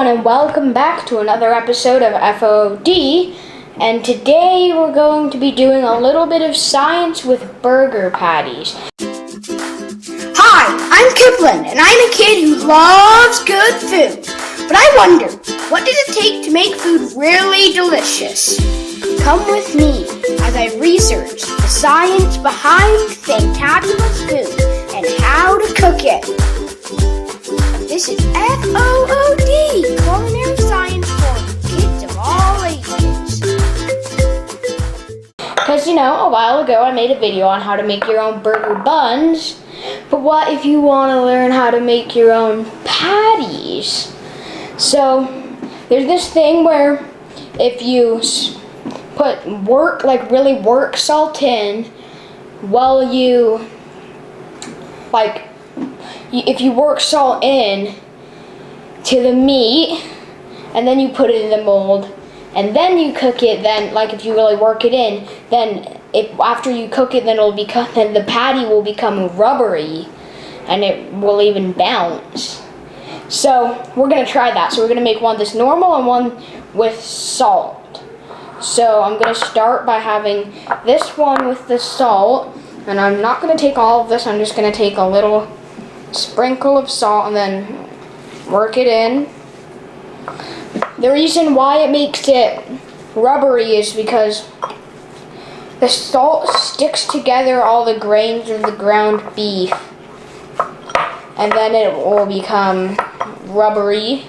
everyone, and welcome back to another episode of eFOhOhDee. And today we're going to be doing a little bit of science with burger patties. Hi, I'm Kaitlyn, and I'm a kid who loves good food. But I wonder, what does it take to make food really delicious? Come with me as I research the science behind fantabulous food and how to cook it. This is eFOhOhDee, culinary science for kids of all ages. Because, a while ago I made a video on how to make your own burger buns. But what if you want to learn how to make your own patties? So, there's this thing where if you put really work salt in, while if you work salt in to the meat, and then you put it in the mold, and then you cook it, then if you really work it in, then after you cook it, then the patty will become rubbery, and it will even bounce. So we're gonna try that. So we're gonna make one that's normal and one with salt. So I'm gonna start by having this one with the salt, and I'm not gonna take all of this. I'm just gonna take a little sprinkle of salt and then work it in. The reason why it makes it rubbery is because the salt sticks together all the grains of the ground beef, and then it will become rubbery.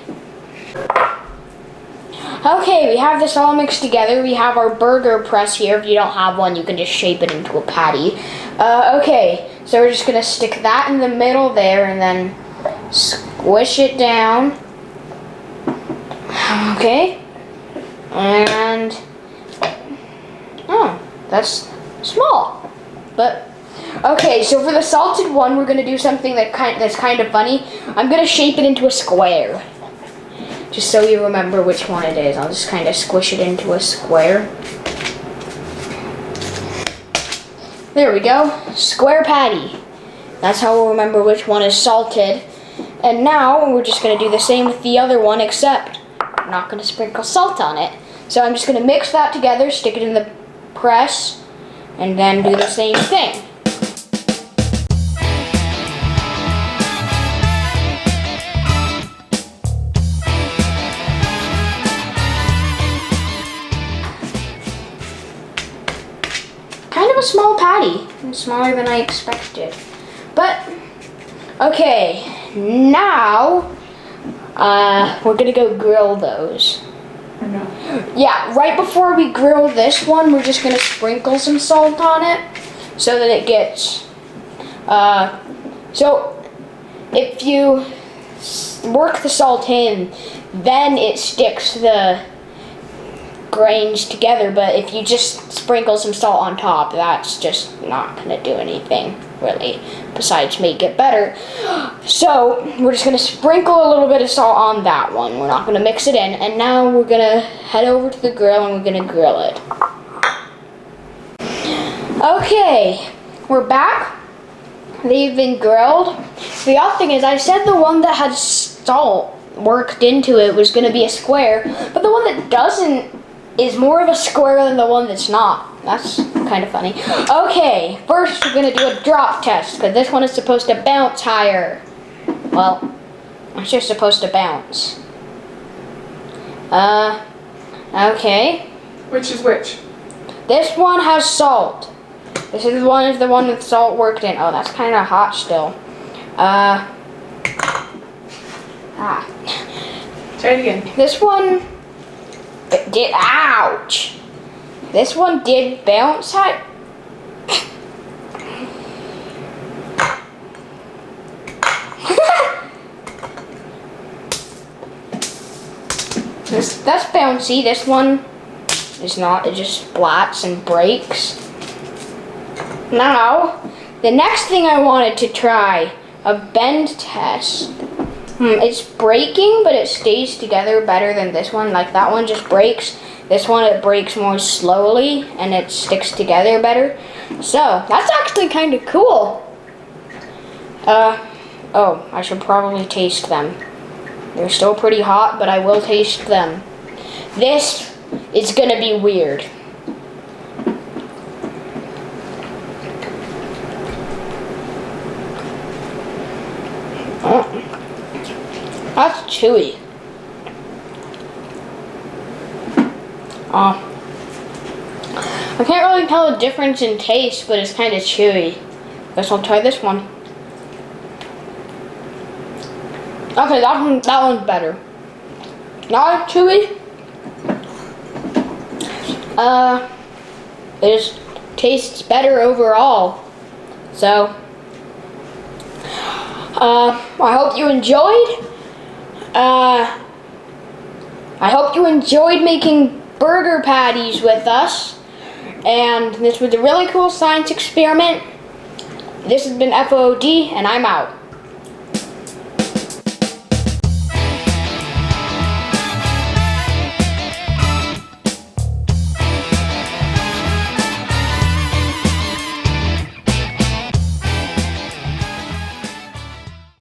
Okay, we have this all mixed together. We have our burger press here. If you don't have one, you can just shape it into a patty. Okay, so we're just gonna stick that in the middle there and then squish it down. Okay, and that's small, but okay. So for the salted one, we're gonna do something that's kind of funny. I'm gonna shape it into a square, just so you remember which one it is. I'll just kind of squish it into a square. There we go, square patty. That's how we'll remember which one is salted. And now we're just gonna do the same with the other one, except I'm not gonna sprinkle salt on it. So I'm just gonna mix that together, stick it in the press, and then do the same thing. Kind of a small patty, smaller than I expected. But, okay, now we're gonna go grill those. Yeah, right before we grill this one, we're just gonna sprinkle some salt on it so that it gets, so if you work the salt in, then it sticks the grains together, but if you just sprinkle some salt on top, that's just not gonna do anything really besides make it better. So we're just gonna sprinkle a little bit of salt on that one. We're not gonna mix it in, and now we're gonna head over to the grill and we're gonna grill it. Okay, we're back. They've been grilled. The odd thing is, I said the one that had salt worked into it was gonna be a square, but the one that doesn't is more of a square than the one that's not. That's kind of funny. Okay, first we're gonna do a drop test, because this one is supposed to bounce higher. Well, it's just supposed to bounce. Okay. Which is which? This one has salt. This is the one with salt worked in. Oh, that's kind of hot still. Try it again. This one did, ouch. This one did bounce high. That's bouncy. This one is not. It just splats and breaks. Now, the next thing I wanted to try, a bend test. It's breaking, but it stays together better than this one. Like that one just breaks. This one, it breaks more slowly, and it sticks together better. So, that's actually kind of cool. Oh, I should probably taste them. They're still pretty hot, but I will taste them. This is gonna be weird. Oh, that's chewy. I can't really tell the difference in taste, but it's kind of chewy. Guess I'll try this one. Okay, that one's better. Not as chewy. It just tastes better overall. So, I hope you enjoyed. I hope you enjoyed making burger patties with us. And this was a really cool science experiment. This has been eFOhOhDee, and I'm out.